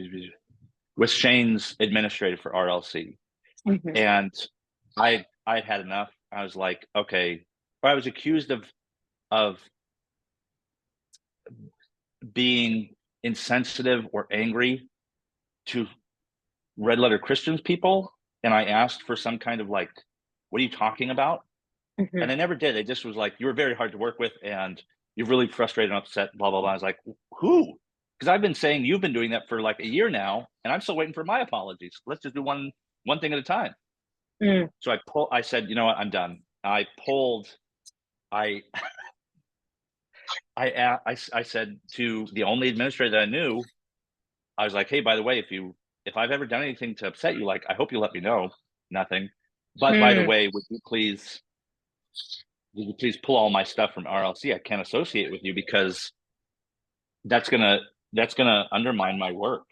with Shane's administrator for RLC. Hmm. And I had enough. I was like, okay. Or I was accused of being insensitive or angry to red letter Christians people. And I asked for some kind of like, what are you talking about? Hmm. And they never did. They just was like, you were very hard to work with and you're really frustrated and upset, blah, blah, blah. I was like, who? Because I've been saying you've been doing that for like a year now, and I'm still waiting for my apologies. Let's just do one thing at a time. Mm. So I said, you know what, I'm done. I I said to the only administrator that I knew, I was like, hey, by the way, if I've ever done anything to upset you, like I hope you let me know. Nothing. But by the Mm. way, would you please pull all my stuff from RLC? I can't associate with you because that's gonna undermine my work.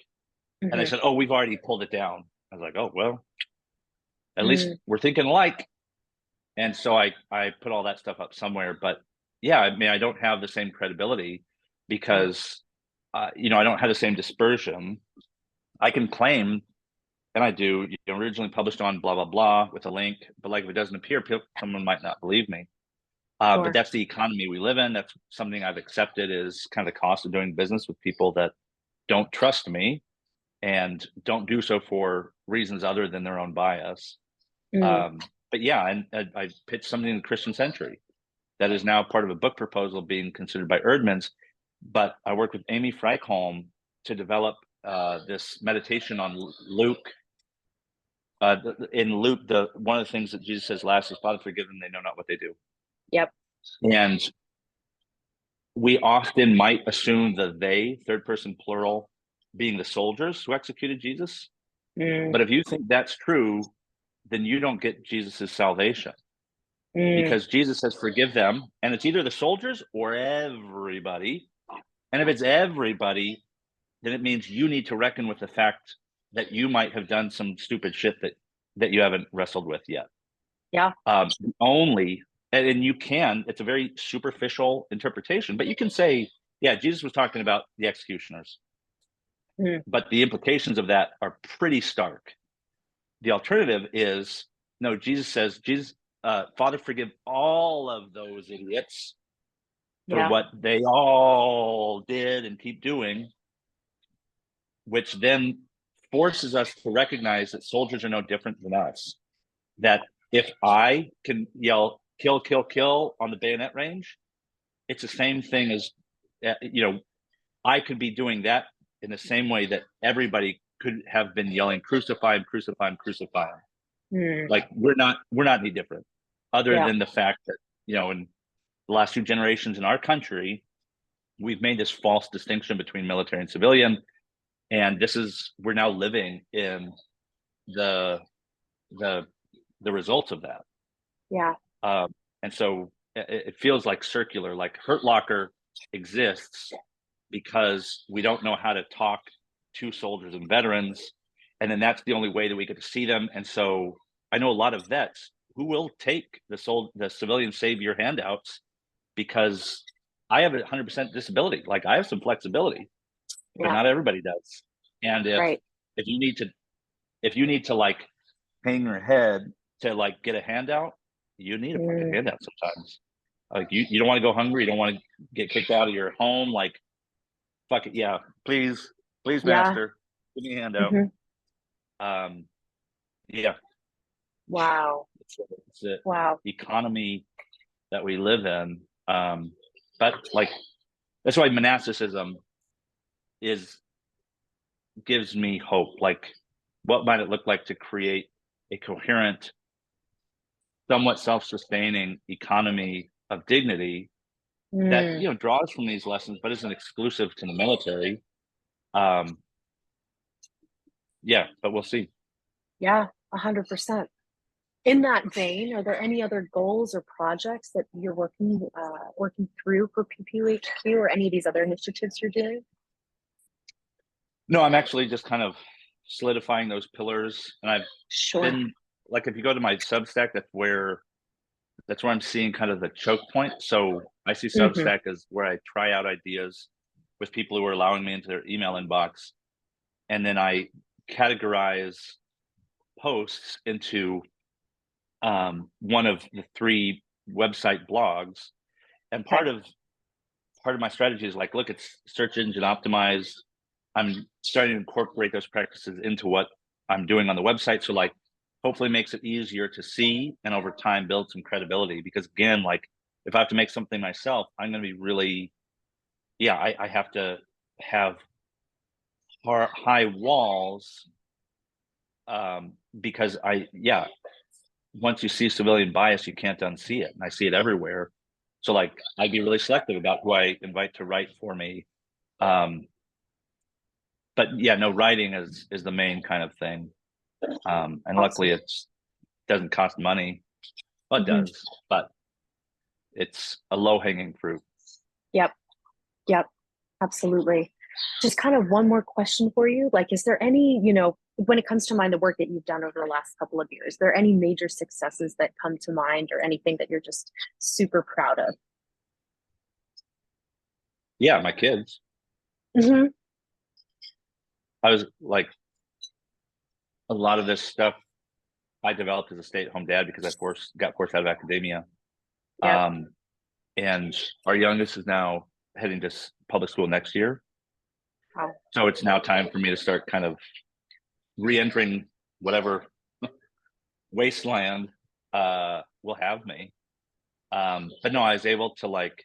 And they Hmm. said, oh, we've already pulled it down. I was like, oh well, at least Mm. we're thinking alike. And so I put all that stuff up somewhere. But yeah, I mean, I don't have the same credibility Yeah. because I don't have the same dispersion. I can claim, and I do, originally published on blah blah blah with a link, but like if it doesn't appear, someone might not believe me. But Sure. that's the economy we live in. That's something I've accepted is kind of the cost of doing business with people that don't trust me and don't do so for reasons other than their own bias. Mm. But yeah, and I pitched something in the Christian Century that is now part of a book proposal being considered by Erdman's. But I worked with Amy Freiholm to develop this meditation on Luke. In Luke, one of the things that Jesus says last is, "Father, forgive them; they know not what they do." Yep. And we often might assume the they, third person plural, being the soldiers who executed Jesus. Mm. But if you think that's true, then you don't get Jesus's salvation Mm. because Jesus says, forgive them. And it's either the soldiers or everybody. And if it's everybody, then it means you need to reckon with the fact that you might have done some stupid shit that you haven't wrestled with yet. Yeah. Only, and you can, it's a very superficial interpretation, but you can say, yeah, Jesus was talking about the executioners, Mm. but the implications of that are pretty stark. The alternative is, no, Father, forgive all of those idiots for Yeah. what they all did and keep doing, which then forces us to recognize that soldiers are no different than us. That if I can yell, kill, kill, kill on the bayonet range, it's the same thing as, I could be doing that in the same way that everybody could have been yelling, crucify him, crucify him, crucify him. Mm. Like we're not any different, other Yeah. than the fact that in the last 2 generations in our country, we've made this false distinction between military and civilian, And we're now living in the the the results of that. Yeah. And so it feels like circular, like Hurt Locker exists because we don't know how to talk to soldiers and veterans. And then that's the only way that we get to see them. And so I know a lot of vets who will take the civilian savior handouts because I have 100% disability. Like I have some flexibility, but Yeah. not everybody does. And Right. if you need to like hang your head to like get a handout, you need a fucking Mm, handout sometimes. Like you don't want to go hungry, you don't want to get kicked out of your home. Like fuck it, yeah, please, yeah. master, give me a handout. Hmm. Um, yeah, Wow. it's the Wow. economy that we live in. But like that's why monasticism is gives me hope. Like, what might it look like to create a coherent, somewhat self-sustaining economy of dignity that Mm, draws from these lessons, but isn't exclusive to the military. Um, yeah, but we'll see. yeah. 100%. In that vein, are there any other goals or projects that you're working through for PPHQ or any of these other initiatives you're doing? No, I'm actually just kind of solidifying those pillars, and I've Sure. been like, if you go to my Substack, that's where I'm seeing kind of the choke point. So I see Hmm. Substack as where I try out ideas with people who are allowing me into their email inbox, and then I categorize posts into one of the three website blogs. And Okay. part of my strategy is like, look, it's search engine optimized. I'm starting to incorporate those practices into what I'm doing on the website. So like hopefully makes it easier to see and over time build some credibility. Because again, like if I have to make something myself, I'm gonna be really, yeah, I have to have high walls, because once you see civilian bias, you can't unsee it. And I see it everywhere. So like I'd be really selective about who I invite to write for me. Um, but yeah, no, writing is the main kind of thing. And luckily Awesome. it's doesn't cost money. Well, it Hmm. does, but it's a low hanging fruit. Yep. Yep. Absolutely. Just kind of one more question for you. Like, is there any, when it comes to mind, the work that you've done over the last couple of years, there any major successes that come to mind or anything that you're just super proud of? Yeah, my kids. Hmm. I was like a lot of this stuff I developed as a stay-at-home dad because got forced out of academia. Yep. Um, and our youngest is now heading to public school next year. Wow. So it's now time for me to start kind of re-entering whatever wasteland will have me. But no, I was able to like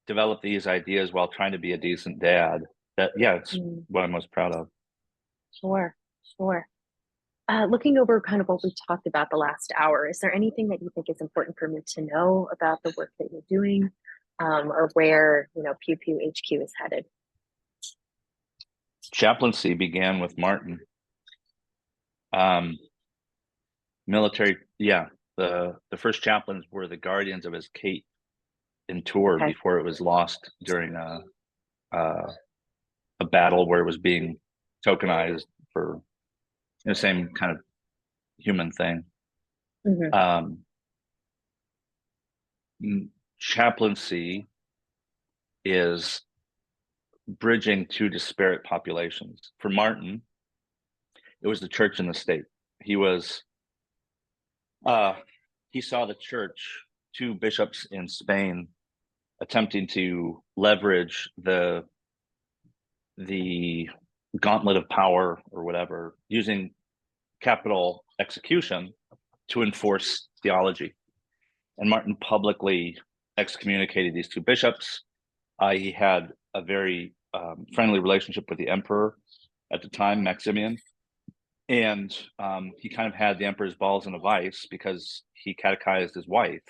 develop these ideas while trying to be a decent dad. That yeah, it's Mm, what I'm most proud of. sure. Sure. Looking over kind of what we talked about the last hour, is there anything that you think is important for me to know about the work that you're doing, or where, Pew Pew HQ is headed? Chaplaincy began with Martin. Um, military, yeah. The first chaplains were the guardians of his Kate in tour Okay. before it was lost during uh, a battle where it was being tokenized for the same kind of human thing. Hmm. Um, chaplaincy is bridging two disparate populations. For Martin, it was the church and the state. He was uh, he saw the church, two bishops in Spain, attempting to leverage the gauntlet of power or whatever, using capital execution to enforce theology. And Martin publicly excommunicated these two bishops. He had a very friendly relationship with the emperor at the time, Maximian. And he kind of had the emperor's balls in a vice because he catechized his wife.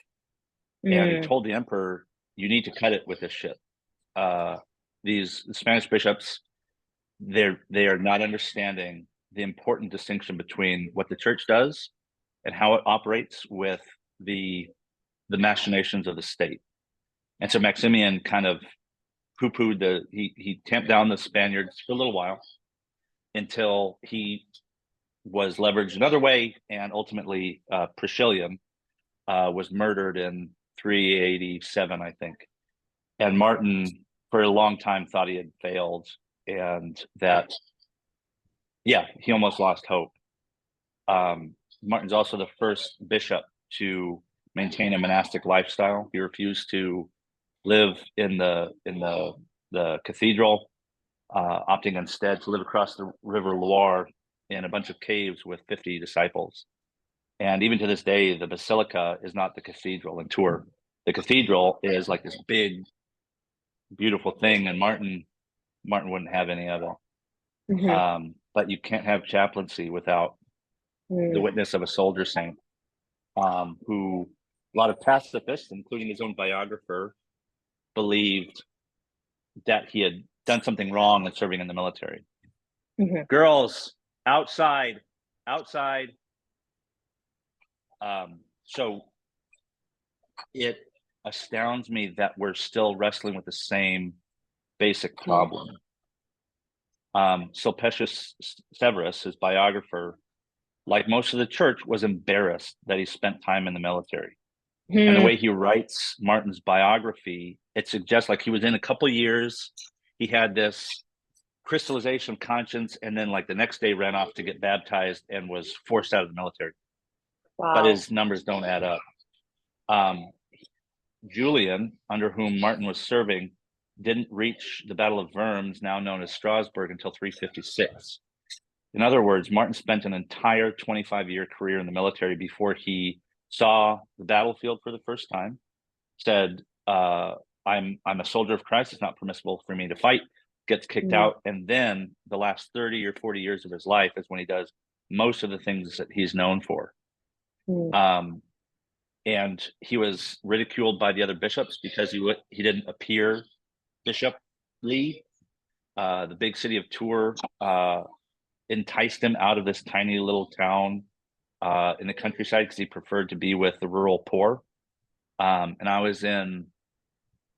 And he Mm, told the emperor, you need to cut it with this shit. Uh, these Spanish bishops, they are not understanding the important distinction between what the church does and how it operates with the machinations of the state. And so Maximian kind of poo-pooed he tamped down the Spaniards for a little while until he was leveraged another way, and ultimately Priscillian was murdered in 387, I think. And Martin, for a long time, thought he had failed, and that, yeah, he almost lost hope. Martin's also the first bishop to maintain a monastic lifestyle. He refused to live in the cathedral, opting instead to live across the River Loire in a bunch of caves with 50 disciples. And even to this day, the basilica is not the cathedral in Tours. The cathedral is like this big, beautiful thing, and Martin wouldn't have any of it. But you can't have chaplaincy without the witness of a soldier saint, who a lot of pacifists, including his own biographer, believed that he had done something wrong in serving in the military. Girls, outside. So it astounds me that we're still wrestling with the same basic problem. Sulpicius Severus, his biographer, like most of the church, was embarrassed that he spent time in the military. And the way he writes Martin's biography, it suggests like he was in a couple of years, he had this crystallization of conscience, and then like the next day ran off to get baptized and was forced out of the military. Wow. But his numbers don't add up. Julian, under whom Martin was serving, didn't reach the Battle of Worms, now known as Strasbourg, until 356. In other words, Martin spent an entire 25-year career in the military before he saw the battlefield for the first time, said, I'm a soldier of Christ, it's not permissible for me to fight, gets kicked out, and then the last 30 or 40 years of his life is when he does most of the things that he's known for. And he was ridiculed by the other bishops because he didn't appear bishoply. The big city of Tours enticed him out of this tiny little town in the countryside because he preferred to be with the rural poor. And I was in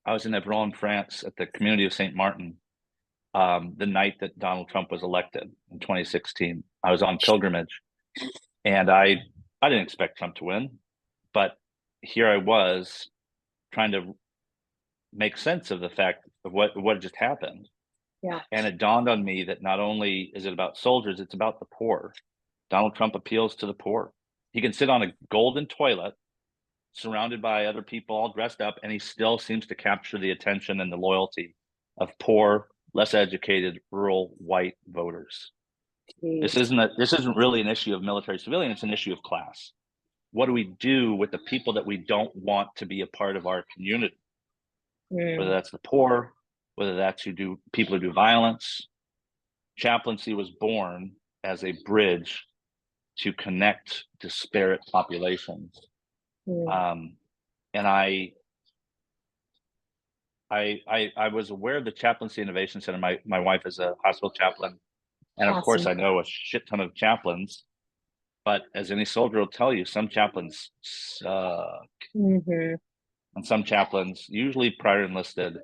Evreux, France, at the community of Saint Martin, the night that Donald Trump was elected in 2016. I was on pilgrimage, and I didn't expect Trump to win, but here I was trying to make sense of the fact of what just happened. Yeah. And it dawned on me that not only is it about soldiers, it's about the poor. Donald Trump appeals to the poor. He can sit on a golden toilet surrounded by other people all dressed up, and he still seems to capture the attention and the loyalty of poor, less educated, rural white voters. This isn't really an issue of military civilian, it's an issue of class. What do we do with the people that we don't want to be a part of our community? Whether that's the poor, whether that's people who do violence. Chaplaincy was born as a bridge to connect disparate populations. And I was aware of the Chaplaincy Innovation Center. My wife is a hospital chaplain, and of course I know a shit ton of chaplains. But as any soldier will tell you, some chaplains suck. And some chaplains, usually prior enlisted,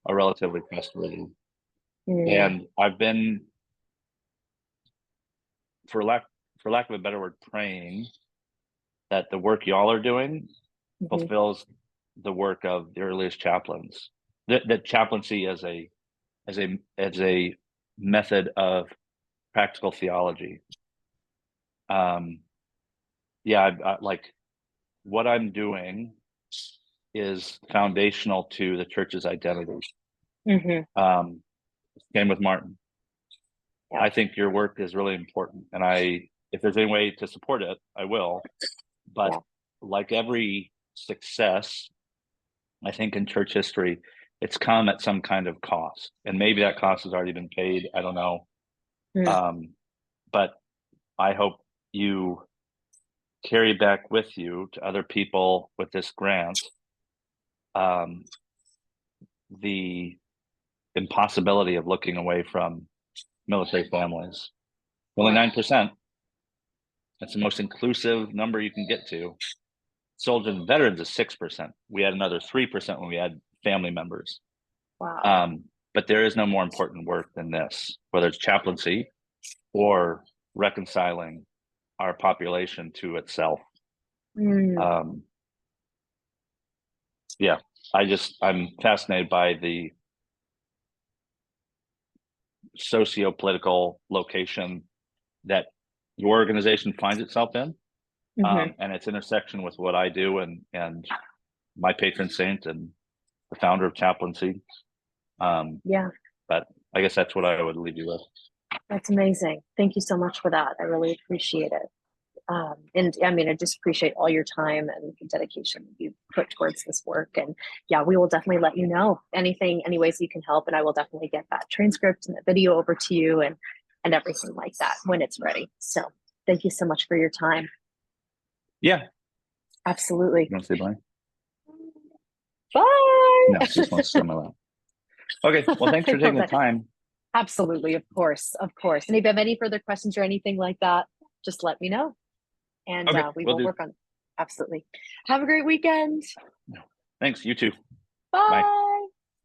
are relatively trustworthy. And I've been, for lack of a better word, praying that the work y'all are doing fulfills the work of the earliest chaplains. That chaplaincy as a method of practical theology. I like what I'm doing is foundational to the church's identity. Same with Martin. I think your work is really important, and if there's any way to support it, I will. But like every success, I think in church history, it's come at some kind of cost, and maybe that cost has already been paid. I don't know. But I hope you carry back with you to other people with this grant the impossibility of looking away from military families. Only 9%. That's the most inclusive number you can get to. Soldiers and veterans is 6%. We had another 3% when we had family members. Wow. But there is no more important work than this, whether it's chaplaincy or reconciling our population to itself. Mm. Yeah, I'm fascinated by the socio-political location that your organization finds itself in, Mhm. and its intersection with what I do and my patron saint and the founder of chaplaincy. Yeah, But I guess that's what I would leave you with. that's amazing. Thank you so much for that. I really appreciate it. And I mean, I just appreciate all your time and the dedication you put towards this work. And yeah, we will definitely let you know anything, any ways you can help. And I will definitely get that transcript and the video over to you and everything like that when it's ready. So thank you so much for your time. Yeah. Absolutely. You want to say bye? Bye. No, just want to swim around. Okay. Well, thanks for taking the time. Absolutely. Of course. Of course. And if you have any further questions or anything like that, just let me know. And Okay, we will will do. work on it. Absolutely. Have a great weekend. Thanks. You too. Bye. Bye.